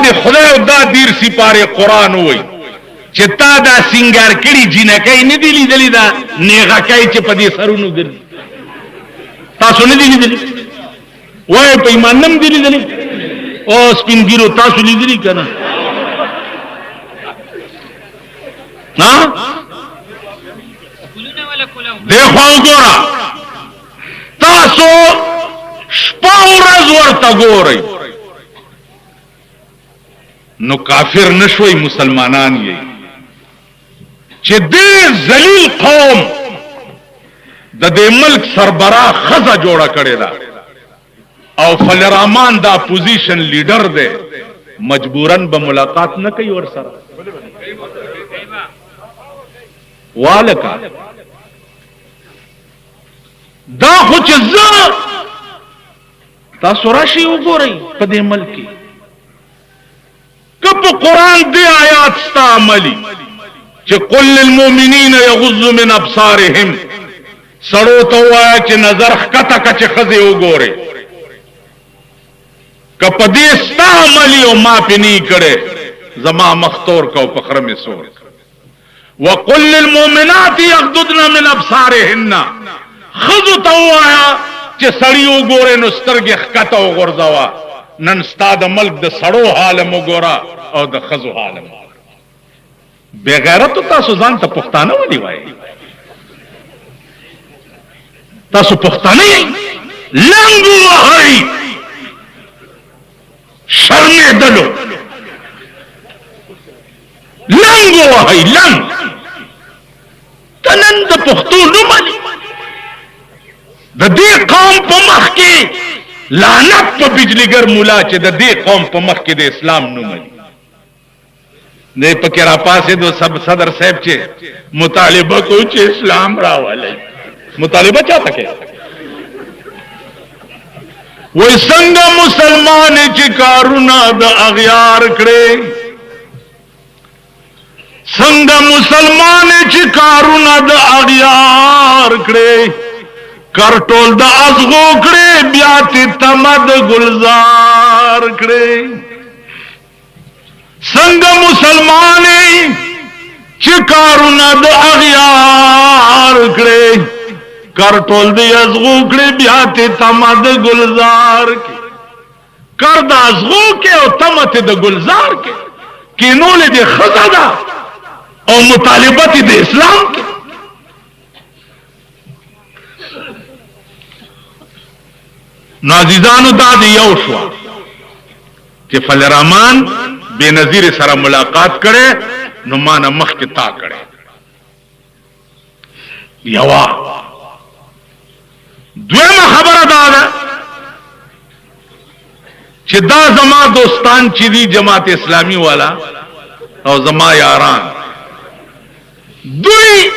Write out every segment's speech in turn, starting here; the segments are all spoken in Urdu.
دې خدای او دا دیر سپاره قران وای چې تا دا سنگار کړي جنکای نه دی لیدلی دا نیغه کای چې په دې سرونو ګرځي تاسو نه دی لیدلی وای په ایمان نم دی لیدلی او سپینګیرو تاسو لیدلی کنه ها دیکھو ګورا تاسو شپه ورځ ورته ګورئ نو کافر نشوي مسلمانان یې چې دې ذلیل قوم د دې ملک سربراہ خزه جوړه کړې ده او فلرحمان دا پوزیشن لیډر دی مجبورن به ملاقات نه کوي ور سره والکا دا خو چې زه تاسو راشي وګورئ په دې ملک کې کپ قرآن دی آیات ستا عملی چې قل للمؤمنین یغضوا من ابصارهم سړو ته وایا چې نظر ښکته کچ خزه وګوري کپ دې ستا عملی او ما پنی کړي زما مختور کو پخره می سور وقل للمؤمنات یغضضن من ابصارهن خذو ته وایا چې سړی وګوري نو سترګې ښکته وګرځوا نن ستاد ملک د سړو حال وګورا او د خزو حال بے غیرت تاسو ځان ته پښتانه ونی وای تاسو پښتانه لنګ وای شرمې دلو لنګ وای لنګ تنن د پښتو نو مانی د دې قوم په مخ کې لعنت په بجلیګر مولا چې د دې قوم په مخ کې د اسلام نوم دی نه پکې را پاسې دو سب صدر صاحب چې مطالبه کو چې اسلام راولي مطالبه چاته کوي وای څنګه مسلمان چې کارونه د اغیار کړي څنګه مسلمان چې کارونه د اغیار کړي کرټول د ازغو کړي بیا ته تمد گلزار کړي څنګه مسلمانې چې کارونه د اغیار کړي کرټول د ازغو کړي بیا ته تمد گلزار کړي کر د ازغو کې او تمت د گلزار کې کینول د خزاده او مطالبت د اسلام کې نو عزیزانو دا دی یو شو چې فلرحمان بے نظیر سره ملاقات کړي نو مانا مخ کې تا کړي یوا دویمه خبره دا ده چې دا زما دوستان چې دی جماعت اسلامی والا او زما یاران دوی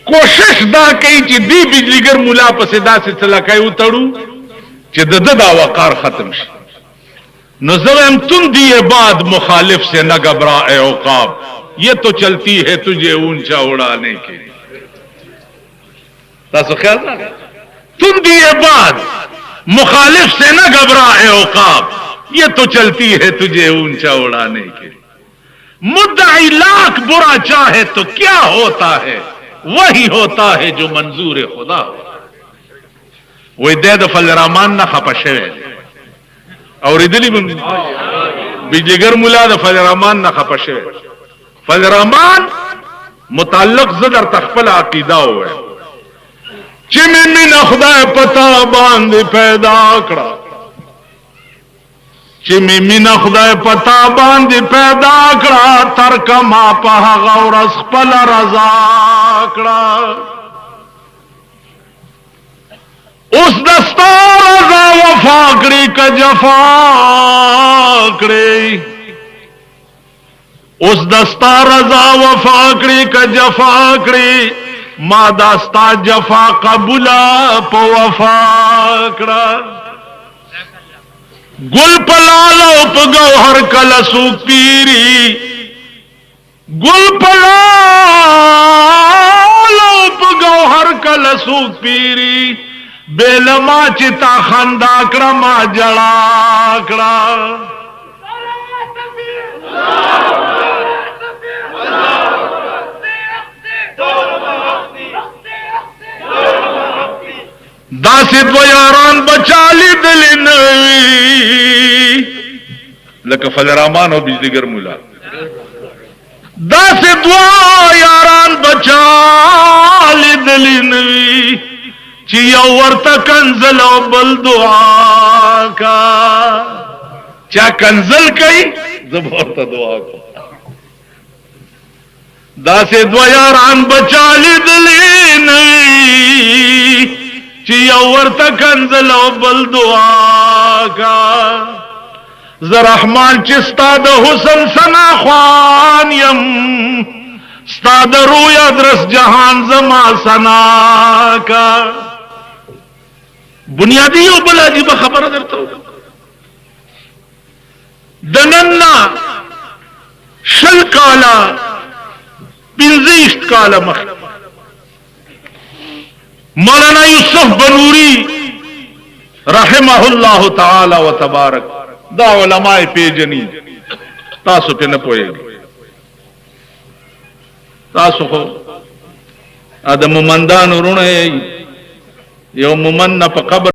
کوشش دا کوي چې دی بجلیګر مولا پسې داسې تلکای وتړو چې د دا وقار ختم شي نو زم تم دیے بعد مخالف سے نہ گھبرا اے عقاب یہ تو چلتی ہے تجھے اونچا اڑانے کے تاسو خیال نہ تم دیے بعد مخالف سے نہ گھبرا اے عقاب یہ تو چلتی ہے تجھے اونچا اڑانے کے مدعی لاکھ برا چاہے تو کیا ہوتا ہے وہی ہوتا ہے جو منظور خدا ہو وې د فلرحمان نه خپه شوی اوریدلی بجلیګر مولا د فلرحمان نه خپه شوی فلرحمان متعلق زدر تخپل عقیده وای چې مين خدای پتا باندې پیدا کړه چې مين خدای پتا باندې پیدا کړه تر کما په غور خپل رضا کړه اس دستار رضا وفا کړي ک جفا کړي اس دستار رضا وفا کړي ک جفا کړي ما داستا جفا قبول په وفا کړه گل پلالو په گوهر کله سو پیری گل پلالو په گوهر کله سو پیری بیلما چتا خندا کړه ما جړا کړه لیدل نوی لکه فلرامان او بجلیگر مولا دا سے دعا یاران بچا لیدل نوی چی یو ورطا کنزل او بل دعا کا چا کنزل کئی زب ورطا دعا کو دا سے دعا یاران بچا لیدل نوی چی یو ورطا کنزل او بل دعا کا زرحمان چستا دا حسن سنا خوان یم ستا دا رویا درس جہان زما سنا کا بنیادی یو بلا جی بخبر درتا ہو دننا شل کالا پنزیشت کالا مخ مولانا یوسف بنوری رحمہ اللہ تعالی و تبارک دا علماء پیجنی تاسو پہ نہ پوئے گی تاسو خو ادم ممندان رونے یو ممن پا قبر